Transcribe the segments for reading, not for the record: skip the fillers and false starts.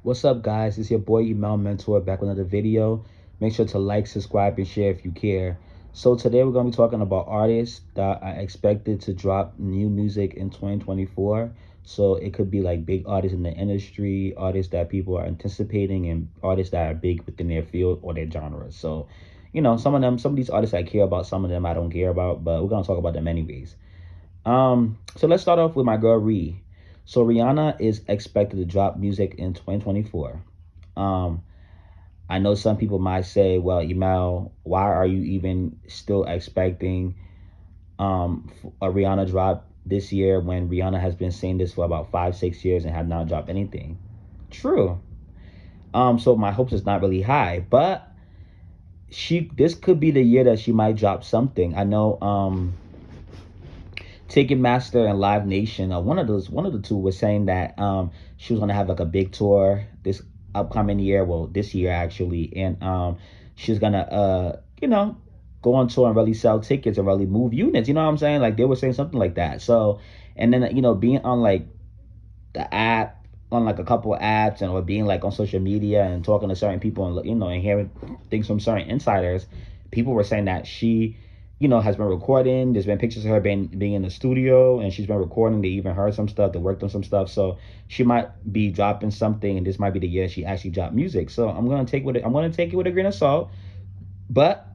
What's up, guys? It's your boy Email Mentor back with another video. Make sure to like, subscribe, and share if you care. So today we're gonna be talking about artists that are expected to drop new music in 2024. So it could be like big artists in the industry, artists that people are anticipating, and artists that are big within their field or their genre. So, some of these artists I care about, some of them I don't care about, but we're gonna talk about them anyways. So let's start off with my girl Ree. So Rihanna is expected to drop music in 2024. Um, I know some people might say, "Well, Emel, why are you even still expecting a Rihanna drop this year when Rihanna has been saying this for about 5, 6 years and have not dropped anything?" True. So my hopes is not really high, but this could be the year that she might drop something. I know Ticketmaster and Live Nation, one of the two was saying that she was gonna have like a big tour this upcoming year, well this year actually, and she's gonna go on tour and really sell tickets and really move units. You know what I'm saying? Like they were saying something like that. So and then being on like the app on like a couple of apps and or being like on social media and talking to certain people and and hearing things from certain insiders, people were saying that she has been recording. There's been pictures of her being in the studio and she's been recording. They even heard some stuff. They worked on some stuff. So she might be dropping something, and this might be the year she actually dropped music. So I'm gonna take it with a grain of salt. But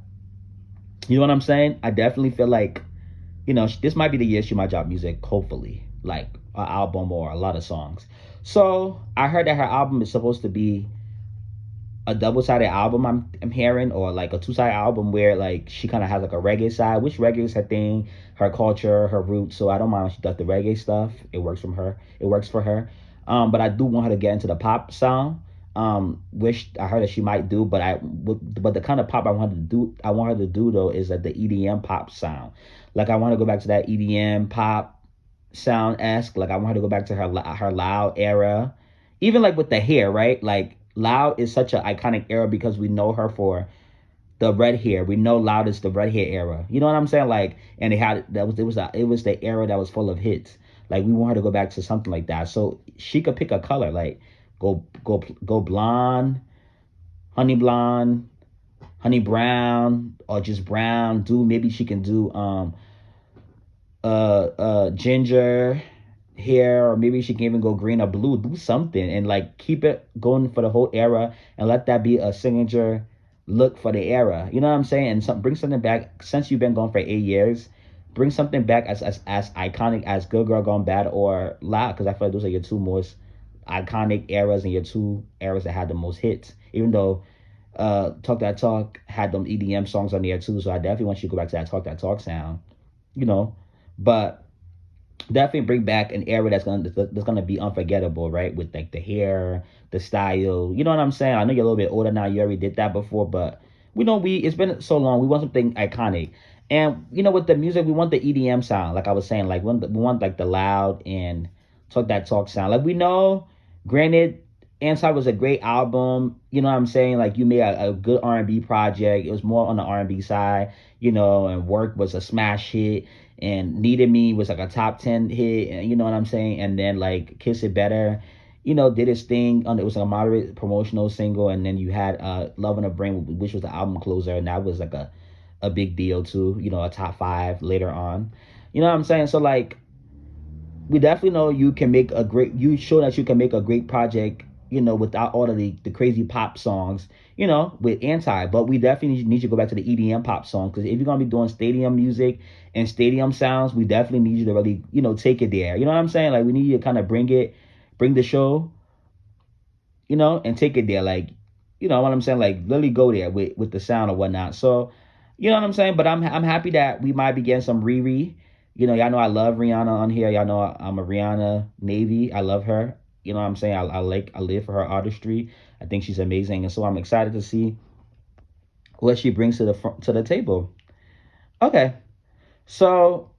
you know what I'm saying? I definitely feel like this might be the year she might drop music, hopefully, like an album or a lot of songs. So I heard that her album is supposed to be a double-sided album. I'm hearing, or like a two-sided album where like she kind of has like a reggae side, which reggae is her thing, her culture, her roots. So I don't mind when she does the reggae stuff. It works from her. It works for her. But I do want her to get into the pop sound. Which I heard that she might do, but the kind of pop I want her to do though is like the EDM pop sound. Like I want to go back to that EDM pop sound esque. Like I want her to go back to her loud era, even like with the hair, right? Like Loud is such an iconic era because we know her for the red hair. We know Loud is the red hair era. You know what I'm saying? Like, and it was the era that was full of hits. Like we want her to go back to something like that. So she could pick a color, like go blonde, honey blonde, honey brown, or just brown. Do maybe she can do ginger hair, or maybe she can even go green or blue. Do something and like keep it going for the whole era and let that be a signature look for the era. You know what I'm saying? And bring something back. Since you've been gone for 8 years, bring something back as iconic as Good Girl Gone Bad or Loud, because I feel like those are your two most iconic eras and your two eras that had the most hits. Even though Talk That Talk had them EDM songs on there too, so I definitely want you to go back to that Talk That Talk sound. you know. But definitely bring back an era that's gonna be unforgettable, right? With like the hair, the style. You know what I'm saying? I know you're a little bit older now. You already did that before, but we it's been so long. We want something iconic. And with the music, we want the EDM sound. Like I was saying, like we want like the loud and Talk That Talk sound. Like we know, granted, Anti was a great album. You know what I'm saying? Like you made a good R&B project. It was more on the R&B side, and Work was a smash hit, and Needed Me was like a top 10 hit, and you know what I'm saying? And then like Kiss It Better, did its thing on it was like a moderate promotional single, and then you had Love in a Brain, which was the album closer, and that was like a big deal too, a top 5 later on. You know what I'm saying? So like we definitely know you show that you can make a great project, without all of the crazy pop songs, with Anti. But we definitely need you to go back to the EDM pop songs, because if you're going to be doing stadium music and stadium sounds, we definitely need you to really, take it there. You know what I'm saying? Like we need you to kind of bring the show, and take it there. Like, you know what I'm saying? Like really go there with the sound or whatnot. So, you know what I'm saying? But I'm happy that we might be getting some Riri. Y'all know I love Rihanna on here. Y'all know I'm a Rihanna Navy. I love her. You know what I'm saying? I live for her artistry. I think she's amazing, and so I'm excited to see what she brings to the table. Okay, so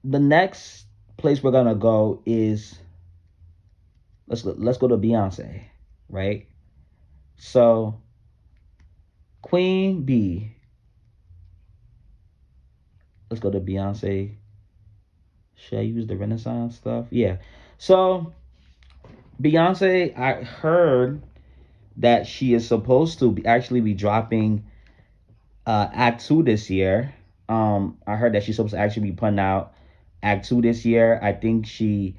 the next place we're gonna go is let's go to Beyonce, right? So Queen B. Let's go to Beyonce. Should I use the Renaissance stuff? Yeah. So Beyonce, I heard. that she is supposed to actually be dropping Act Two this year. I heard that she's supposed to actually be putting out Act Two this year. I think she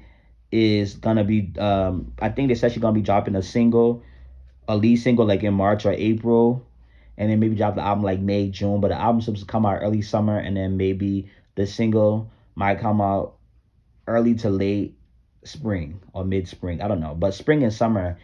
is gonna be. I think they said she's gonna be dropping a lead single like in March or April, and then maybe drop the album like May, June. But the album's supposed to come out early summer, and then maybe the single might come out early to late spring or mid spring. I don't know, but spring and summer,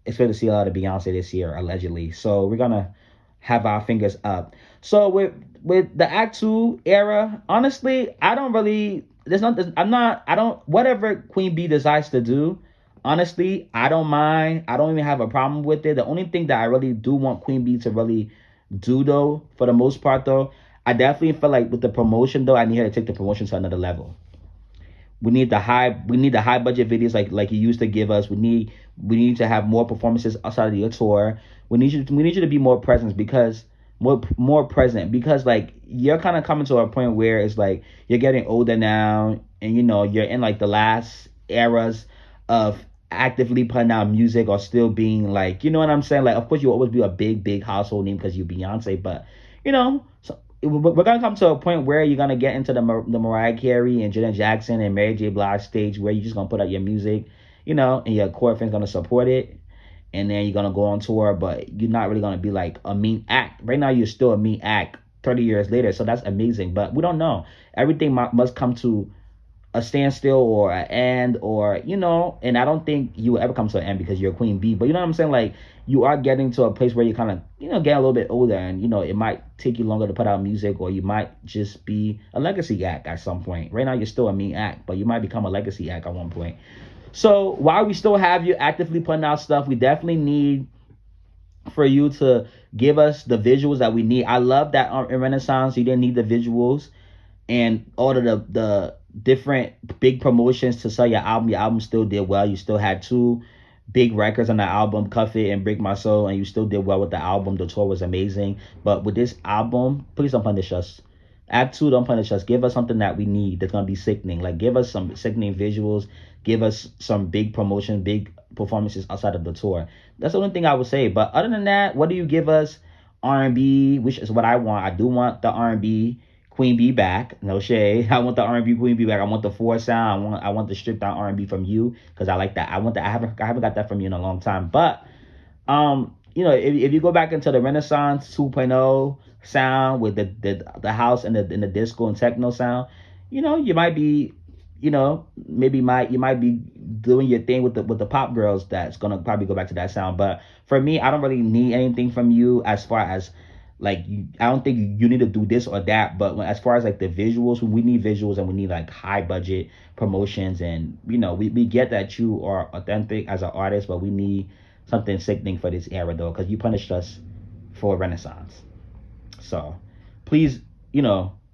expect to see a lot of Beyonce this year allegedly. So we're gonna have our fingers up. So with the Act Two era, honestly, I don't really. There's not. I'm not. I don't. Whatever Queen B decides to do, honestly, I don't mind. I don't even have a problem with it. The only thing that I really do want Queen B to really do though, for the most part though, I definitely feel like with the promotion though, I need her to take the promotion to another level. We need the high budget videos like you used to give us. We need to have more performances outside of your tour. We need you to be more present because more present because like you're kind of coming to a point where it's like you're getting older now, and you're in like the last eras of actively putting out music or still being like, you know what I'm saying, like of course you'll always be a big household name because you Beyonce, but so we're gonna come to a point where you're gonna get into the Mariah Carey and Janet Jackson and Mary J. Blige stage where you're just gonna put out your music, and your core fans gonna support it, and then you're gonna go on tour, but you're not really gonna be like a mean act. Right now, you're still a mean act 30 years later, so that's amazing. But we don't know. Everything must come to a standstill or an end, or and I don't think you will ever come to an end because you're a Queen Bee. But you know what I'm saying, like you are getting to a place where you kind of get a little bit older, and it might take you longer to put out music, or you might just be a legacy act at some point. Right now you're still a mean act, but you might become a legacy act at one point. So while we still have you actively putting out stuff, we definitely need for you to give us the visuals that we need. I love that in Renaissance you didn't need the visuals and all of the different big promotions to sell your album. Your album still did well. You still had two big records on the album, Cuff It and Break My Soul, and you still did well with the album. The tour was amazing. But with this album, please don't punish us. Act Two, don't punish us. Give us something that we need that's gonna be sickening. Like give us some sickening visuals. Give us some big promotion, big performances outside of the tour. That's the only thing I would say. But other than that, what do you give us? R&B, which is what I want. I do want the R&B Queen Bee back. No shade. I want the R&B Queen Bee back. I want the four sound. I want the stripped down R&B from you because I like that. I want that. I haven't got that from you in a long time. But if you go back into the Renaissance 2.0 sound with the house and the disco and techno sound, you might be, maybe you might be doing your thing with the pop girls. That's gonna probably go back to that sound. But for me, I don't really need anything from you as far as like I don't think you need to do this or that. But as far as like the visuals, we need visuals and we need like high budget promotions. And we get that you are authentic as an artist, but we need something sickening for this era though, because you punished us for Renaissance. So please,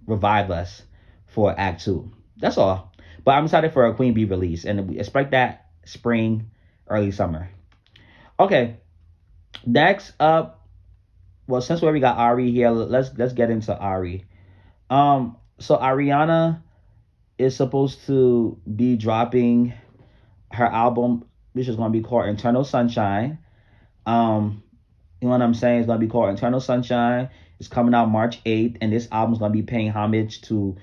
revive us for Act Two. That's all. But I'm excited for a Queen Bee release, and we expect that spring, early summer. Okay, next up. Well, since we already got Ari here, let's get into Ari. So Ariana is supposed to be dropping her album, which is gonna be called Eternal Sunshine. Um, you know what I'm saying? It's gonna be called Eternal Sunshine. It's coming out March 8th, and this album's gonna be paying homage to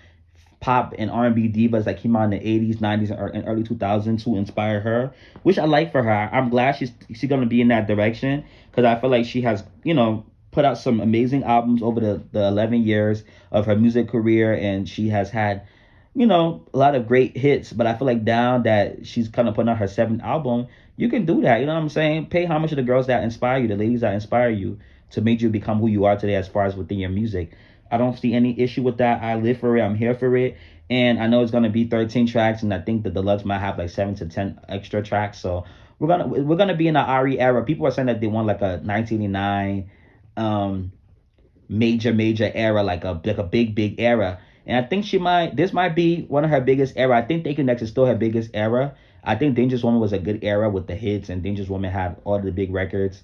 pop and R&B divas that came out in the 80s, 90s, and early 2000s who inspired her, which I like for her. I'm glad she's gonna be in that direction because I feel like she has, put out some amazing albums over the 11 years of her music career, and she has had, a lot of great hits. But I feel like now that she's kind of putting out her seventh album, you can do that. You know what I'm saying? Pay homage to the girls that inspire you, the ladies that inspire you to make you become who you are today as far as within your music. I don't see any issue with that. I live for it. I'm here for it. And I know it's gonna be 13 tracks, and I think the deluxe might have like 7 to 10 extra tracks. So we're gonna be in the Ari era. People are saying that they want like a 1989 major era, like a big era. And I think this might be one of her biggest era. I think Thank You Next is still her biggest era. I think Dangerous Woman was a good era with the hits, and Dangerous Woman had all the big records.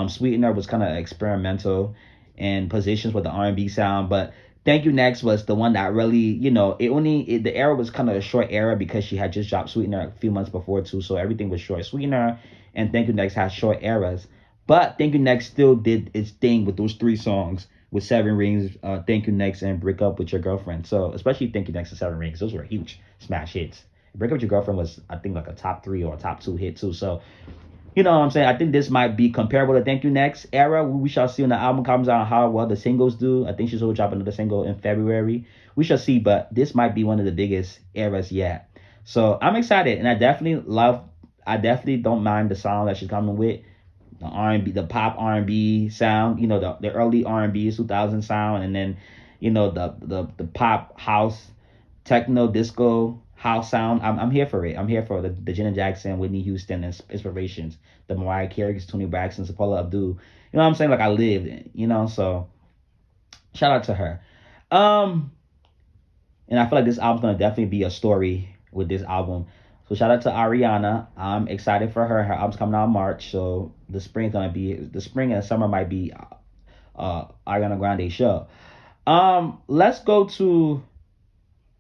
Sweetener was kind of experimental and positions with the R&B sound, but Thank You Next was the one that really, the era was kind of a short era because she had just dropped Sweetener a few months before too, so everything was short. Sweetener and Thank You Next had short eras. But Thank You Next still did its thing with those three songs with Seven Rings, Thank You Next, and Break Up with Your Girlfriend. So especially Thank You Next and Seven Rings, those were huge smash hits. Break Up with Your Girlfriend was, I think, like a top three or a top two hit too. So you know what I'm saying? I think this might be comparable to Thank You Next era. We shall see when the album comes out how well the singles do. I think she's will drop another single in February. We shall see, but this might be one of the biggest eras yet. So I'm excited, and I definitely don't mind the sound that she's coming with. The R&B, the pop R&B sound, the early R&B 2000 sound, and then, the pop house, techno, disco, house sound. I'm here for it. I'm here for the Janet Jackson, Whitney Houston inspirations, the Mariah Carey, Toni Braxton, Paula Abdul. You know what I'm saying? Like I lived it, so shout out to her. Um, and I feel like this album's gonna definitely be a story with this album. So shout out to Ariana. I'm excited for her. Her album's coming out in March, so the spring and summer might be Ariana Grande show. Let's go to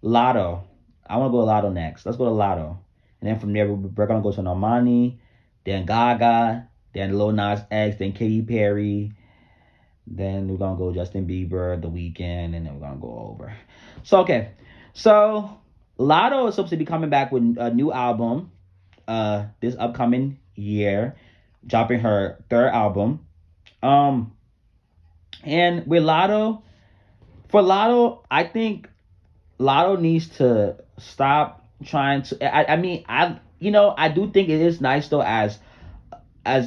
Lotto. I want to go to Lotto next. Let's go to Lotto, and then from there we're gonna go to Normani, then Gaga, then Lil Nas X, then Katy Perry, then we're gonna go Justin Bieber, The Weeknd, and then we're gonna go over. So okay, so Lotto is supposed to be coming back with a new album, this upcoming year, dropping her third album. Um, and with Lotto, I think Lotto needs to stop trying to. I mean, I do think it is nice though, as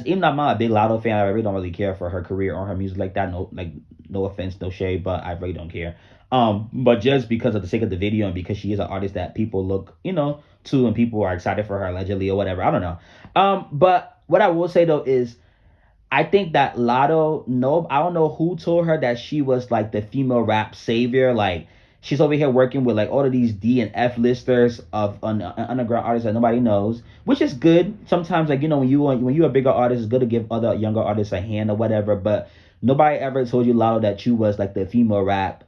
even though I'm not a big Lotto fan, I really don't really care for her career or her music like that. No, like no offense, no shade, but I really don't care. But just because of the sake of the video and because she is an artist that people look, to, and people are excited for her allegedly or whatever. I don't know. But what I will say though is I think that Lotto, no, I don't know who told her that she was like the female rap savior. Like she's over here working with like all of these D and F listers of underground artists that nobody knows, which is good. Sometimes like when you're a bigger artist, it's good to give other younger artists a hand or whatever. But nobody ever told you, Lotto, that you was like the female rap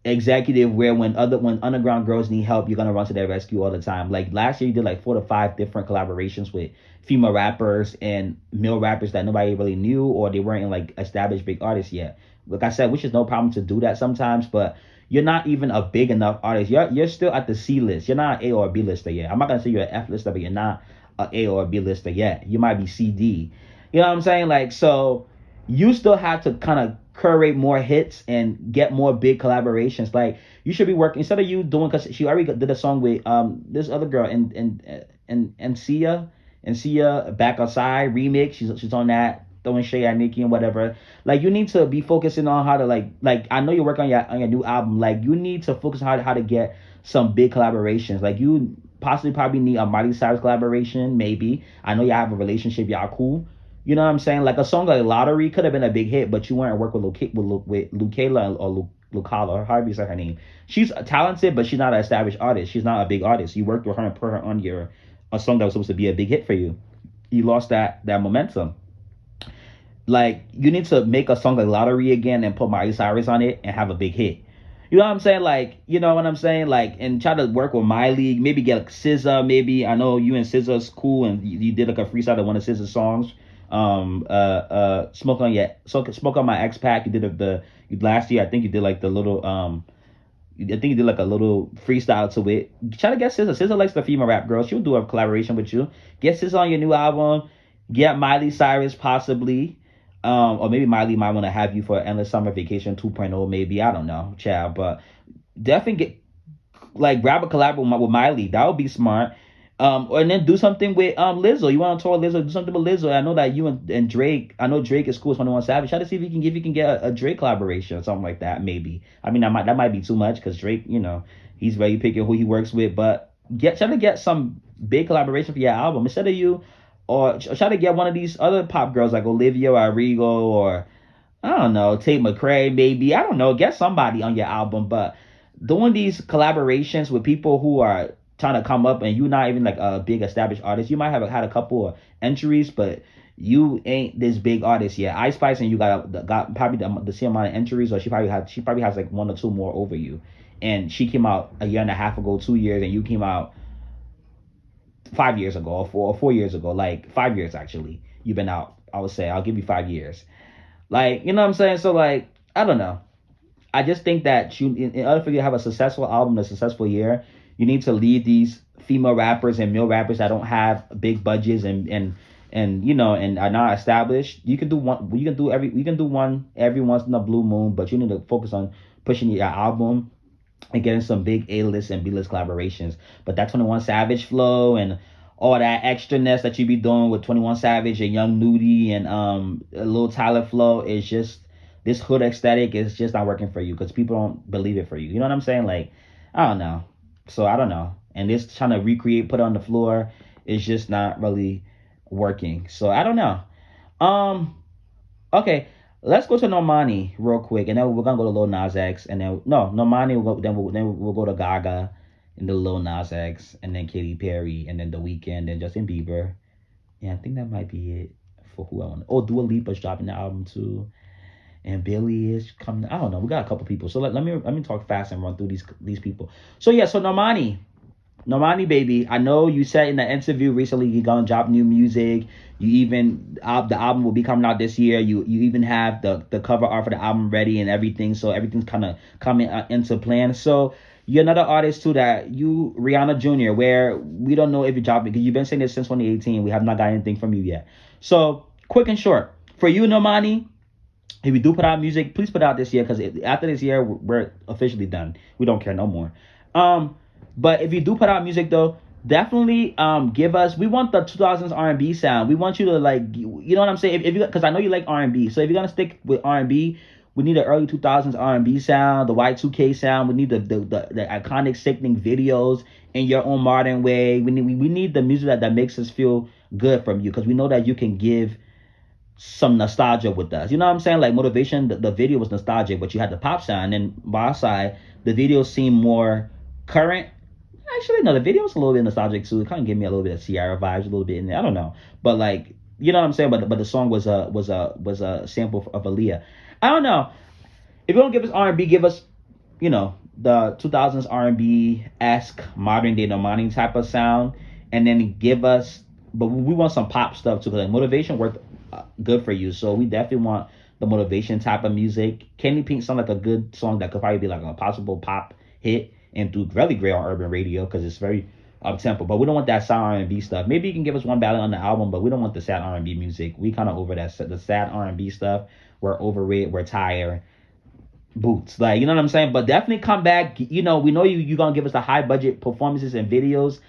executive where when underground girls need help, you're gonna run to their rescue all the time. Like last year you did like 4 to 5 different collaborations with female rappers and male rappers that nobody really knew or they weren't like established big artists yet. Like I said, which is no problem to do that sometimes, but you're not even a big enough artist. You're still at the C list. You're not an A or a B lister yet. I'm not gonna say you're an F lister, but you're not a A or a B lister yet. You might be C D. You know what I'm saying? Like so you still have to kind of curate more hits and get more big collaborations. Like you should be working instead of you doing, because she already did a song with this other girl and Sia Back Outside remix. She's on that, throwing shade at Nicki and whatever. Like you need to be focusing on how to like I know you're working on your new album. Like you need to focus on how to get some big collaborations. Like you possibly probably need a Miley Cyrus collaboration, maybe. I know y'all have a relationship, y'all cool. You know what I'm saying? Like a song like Lottery could have been a big hit, but you weren't working with Lucala or Lucala, or however you say her name. She's talented, but she's not an established artist. She's not a big artist. You worked with her and put her on a song that was supposed to be a big hit for you. You lost that momentum. Like you need to make a song like Lottery again and put Miley Cyrus on it and have a big hit. You know what I'm saying? Like, you know what I'm saying? Like, and try to work with Miley. Maybe get like SZA. Maybe I know you and SZA's cool, and you did like a freestyle of one of SZA's songs. Smoke on My X Pack. You did last year. I think you did like the little I think you did like a little freestyle to it. Try to get SZA. SZA likes the female rap girl. She'll do a collaboration with you. Get SZA on your new album. Get Miley Cyrus possibly. Or maybe Miley might want to have you for Endless Summer Vacation 2.0, maybe. I don't know, child. But definitely get like grab a collab with Miley. That would be smart. And then do something with Lizzo. You want to tour Lizzo? Do something with Lizzo. I know that you and Drake. I know Drake is cool with 21 Savage. Try to see if you can get a Drake collaboration or something like that. Maybe. I mean, that might be too much because Drake, he's very picky who he works with. But try to get some big collaboration for your album instead of you, or try to get one of these other pop girls like Olivia Rodrigo or I don't know, Tate McRae, maybe. I don't know. Get somebody on your album, but doing these collaborations with people who are trying to come up and you not even like a big established artist. You might have had a couple of entries, but you ain't this big artist yet. Ice Spice and you got probably the same amount of entries, or she probably has like one or two more over you. And she came out a year and a half ago, 2 years, and you came out 5 years ago or 4 years ago, like 5 years actually. You've been out. I would say I'll give you 5 years. Like, you know what I'm saying? So like, I don't know. I just think that in order for you to have a successful album, a successful year, you need to lead these female rappers and male rappers that don't have big budgets and and are not established. You can do one. You can do one every once in a blue moon, but you need to focus on pushing your album and getting some big A-list and B-list collaborations. But that 21 Savage flow and all that extraness that you be doing with 21 Savage and Young Nudie and a little Tyler flow is just this hood aesthetic is just not working for you because people don't believe it for you. You know what I'm saying? Like, I don't know. So I don't know. And this trying to recreate, put it on the floor is just not really working. So I don't know. Um, Okay, let's go to Normani real quick, and then we're gonna go to Lil Nas X, and then no Normani. We'll go to Gaga, and then Lil Nas X, and then Katy Perry, and then The Weeknd, and Justin Bieber. Yeah, I think that might be it for who I want. Oh, Dua Lipa's dropping the album too, and Billy is coming. I don't know. We got a couple people, so let me talk fast and run through these people. So yeah, so Normani. Normani, baby, I know you said in the interview recently you're gonna drop new music. You even the album will be coming out this year. You even have the cover art for the album ready and everything. So everything's kind of coming into plan. So you're another artist too that you Rihanna Jr. where we don't know if you drop it because you've been saying this since 2018. We have not got anything from you yet. So quick and short for you, Normani. If you do put out music, please put it out this year because after this year we're officially done. We don't care no more. Um, but if you do put out music though, definitely give us. We want the 2000s R&B sound. We want you to like you know what I'm saying. If you because I know you like R&B, so if you're gonna stick with R&B, we need the early 2000s R&B sound, the Y2K sound. We need the iconic sickening videos in your own modern way. We need the music that makes us feel good from you because we know that you can give some nostalgia with us. You know what I'm saying? Like Motivation, the video was nostalgic, but you had the pop sound. And by our side, the video seemed more current. Actually, no, the video was a little bit nostalgic too. It kind of gave me a little bit of Ciara vibes, a little bit in there. I don't know, but like you know what I'm saying. But the song was a sample of Aaliyah. I don't know. If you don't give us R&B, give us the 2000s R&B esque modern day Normani type of sound, and then give us. But we want some pop stuff too, because like Motivation worked good for you. So we definitely want the Motivation type of music. Candy Pink sound like a good song that could probably be like a possible pop hit and do really great on urban radio because it's very up tempo. But we don't want that sad R&B stuff. Maybe you can give us one ballad on the album, but we don't want the sad R&B music. We kind of over that the sad R&B stuff. We're over it. We're tired. Boots, like you know what I'm saying. But definitely come back. We know you're gonna give us the high budget performances and videos,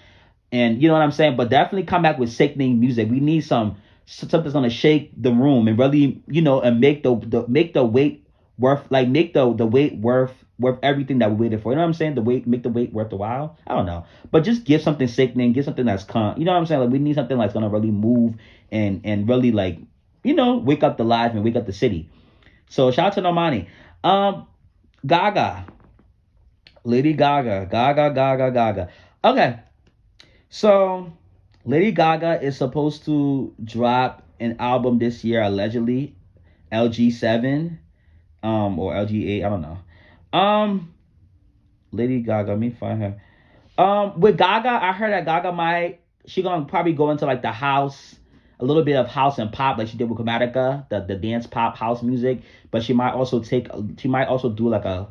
and you know what I'm saying. But definitely come back with sickening music. We need something that's gonna shake the room and really, and make the wait worth, like make the wait worth everything that we waited for. You know what I'm saying? Make the wait worth the while. I don't know, but just give something sickening, give something that's you know what I'm saying? Like we need something that's gonna really move and really like wake up the live and wake up the city. So shout out to Normani. Gaga, Lady Gaga, Gaga, Gaga, Gaga. Okay, so Lady Gaga is supposed to drop an album this year, allegedly, LG7, or LG8, I don't know. Um, Lady Gaga, let me find her. With Gaga, I heard that Gaga she gonna probably go into like the house, a little bit of house and pop, like she did with Chromatica, the dance pop house music. But she might also do like a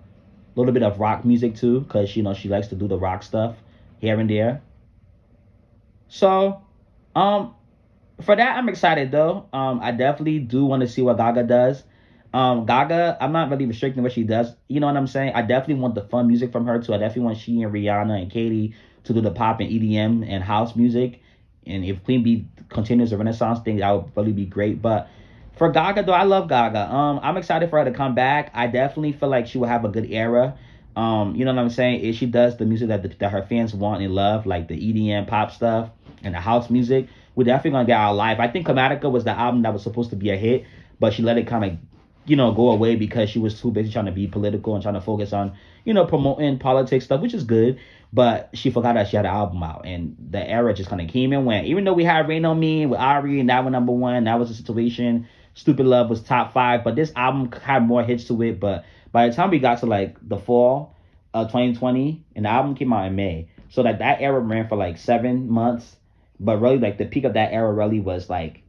little bit of rock music too, cause she likes to do the rock stuff here and there. So, um, for that, I'm excited though. I definitely do want to see what Gaga does. Gaga, I'm not really restricting what she does. You know what I'm saying? I definitely want the fun music from her too. I definitely want she and Rihanna and Katy to do the pop and EDM and house music. And if Queen Bee continues the Renaissance thing, that would really be great. But for Gaga though, I love Gaga. I'm excited for her to come back. I definitely feel like she will have a good era. You know what I'm saying? If she does the music that her fans want and love, like the EDM pop stuff and the house music, we're definitely gonna get our life. I think Chromatica was the album that was supposed to be a hit, but she let it kind of, go away because she was too busy trying to be political and trying to focus on, promoting politics stuff, which is good. But she forgot that she had an album out, and the era just kind of came and went. Even though we had Rain on Me with Ari, and that was number one, that was the situation. Stupid Love was top five, but this album had more hits to it. But by the time we got to like the fall of 2020, and the album came out in May, so that era ran for like 7 months, but really like the peak of that era really was like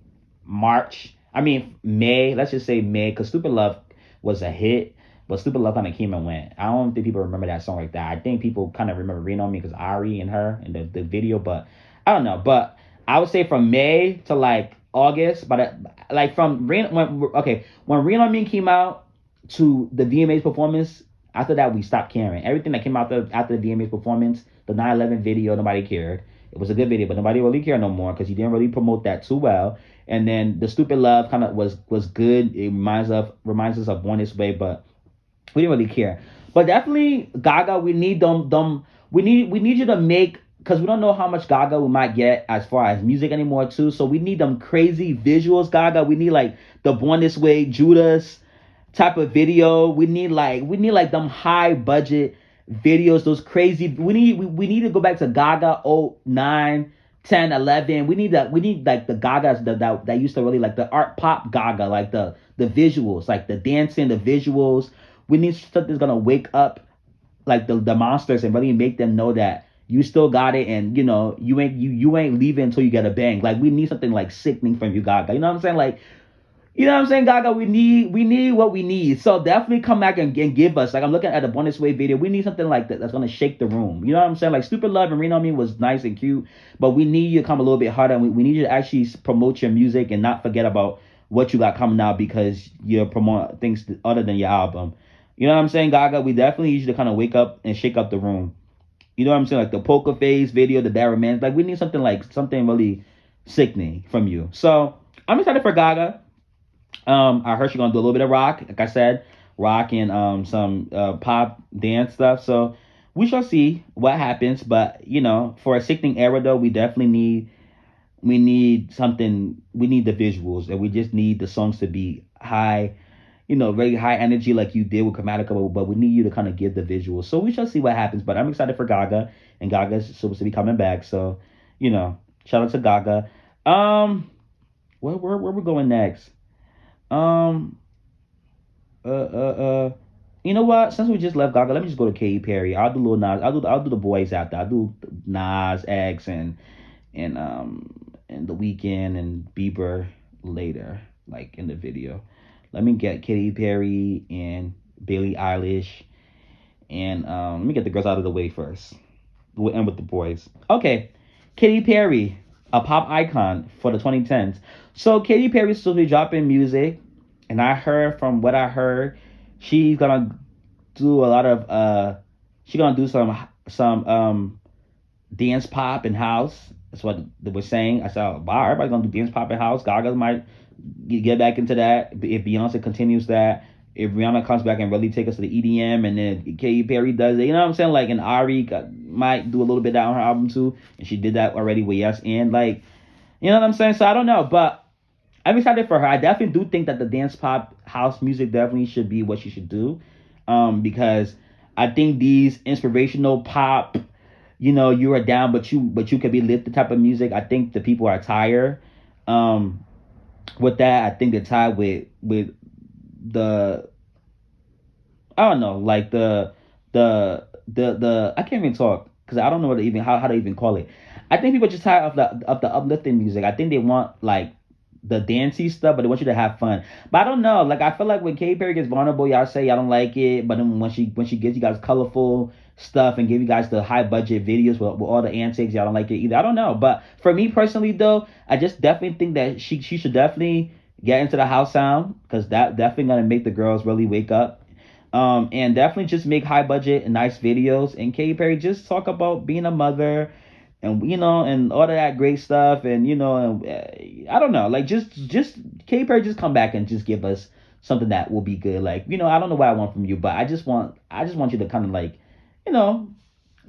March. I mean May. Let's just say May, because Stupid Love was a hit. But Stupid Love kind of came and went. I don't think people remember that song like that. I think people kind of remember Rain on Me because Ari and her and the video. But I don't know. But I would say from May to like August. But like from Rain when Rain on Me came out to the VMA's performance. After that, we stopped caring. Everything that came out after the VMA's performance, the 9/11 video, nobody cared. It was a good video, but nobody really cared no more because he didn't really promote that too well. And then the Stupid Love kind of was good. It reminds us of Born This Way, but we didn't really care. But definitely Gaga, we need them we need you to make, because we don't know how much Gaga we might get as far as music anymore too. So we need them crazy visuals, Gaga. We need like the Born This Way, Judas type of video. We need like them high budget videos, those crazy. We need to go back to Gaga 09, 10, 11. We need like the Gagas that used to really like the art pop Gaga, like the visuals, like the dancing, the visuals. We need stuff that's gonna wake up like the monsters and really make them know that you still got it, and you ain't leaving until you get a bang. Like we need something like sickening from you, Gaga. You know what I'm saying? Like, you know what I'm saying, Gaga? We need what we need. So definitely come back and give us. Like I'm looking at the Bonus Way video. We need something like that that's gonna shake the room. You know what I'm saying? Like Stupid Love and Rain on Me was nice and cute, but we need you to come a little bit harder. And we need you to actually promote your music and not forget about what you got coming out because you're promoting things other than your album. You know what I'm saying, Gaga? We definitely need you to kind of wake up and shake up the room. You know what I'm saying? Like the poker face video, the Barry Man. Like we need something really sickening from you. So I'm excited for Gaga. I heard she's gonna do a little bit of rock, like I said, rock and some pop dance stuff. So we shall see what happens. But for a sickening era though, we need something. We need the visuals, and we just need the songs to be high, very high energy like you did with Chromatica. But we need you to kind of give the visuals. So we shall see what happens. But I'm excited for Gaga, and Gaga's supposed to be coming back. So shout out to Gaga. Where we going next? Um, uh, uh, uh. You know what? Since we just left Gaga, let me just go to Katy Perry. I'll do Lil Nas. I'll do the boys after. I'll do Nas X and the Weekend and Bieber later, like in the video. Let me get Katy Perry and Billie Eilish, and let me get the girls out of the way first. We'll end with the boys. Okay, Katy Perry, a pop icon for the 2010s. So Katy Perry's supposed to be dropping music, and I heard from what I heard, she's gonna do a lot of she's gonna do some dance pop and house. That's what they were saying. I said, wow, everybody's gonna do dance pop and house. Gaga might get back into that if Beyonce continues that. If Rihanna comes back and really take us to the EDM, and then Katy Perry does it, you know what I'm saying? Like, and Ari might do a little bit of that on her album too, and she did that already with Yes and like, you know what I'm saying? So I don't know, but I'm excited for her. I definitely do think that the dance pop house music definitely should be what she should do, because I think these inspirational pop, you are down, but you could be lifted type of music. I think the people are tired. Um, with that, I think they're tired with the I don't know, like the I can't even talk because I don't know what to even how to even call it. I think people are just tired of the uplifting music. I think they want like the dancey stuff, but they want you to have fun. But I don't know. Like I feel like when Katy Perry gets vulnerable, y'all say y'all don't like it, but then when she gives you guys colorful stuff and give you guys the high budget videos with all the antics, y'all don't like it either. I don't know. But for me personally though, I just definitely think that she should definitely get into the house sound, because that definitely gonna make the girls really wake up. And definitely just make high budget and nice videos. And Katy Perry just talk about being a mother, and and all of that great stuff. And I don't know, like just Katy Perry just come back and just give us something that will be good. Like I don't know what I want from you, but I just want you to kind of like you know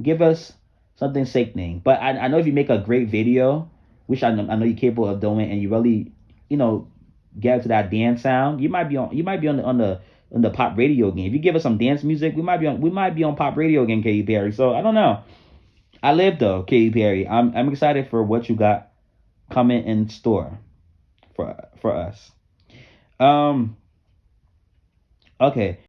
give us something sickening. But I know if you make a great video, which I know you're capable of doing, and you really you know get to that dance sound, you might be on the pop radio again. If you give us some dance music, we might be on pop radio again, Katy Perry. So I don't know. I live though, Katy Perry. I'm excited for what you got coming in store for us. Um. Okay.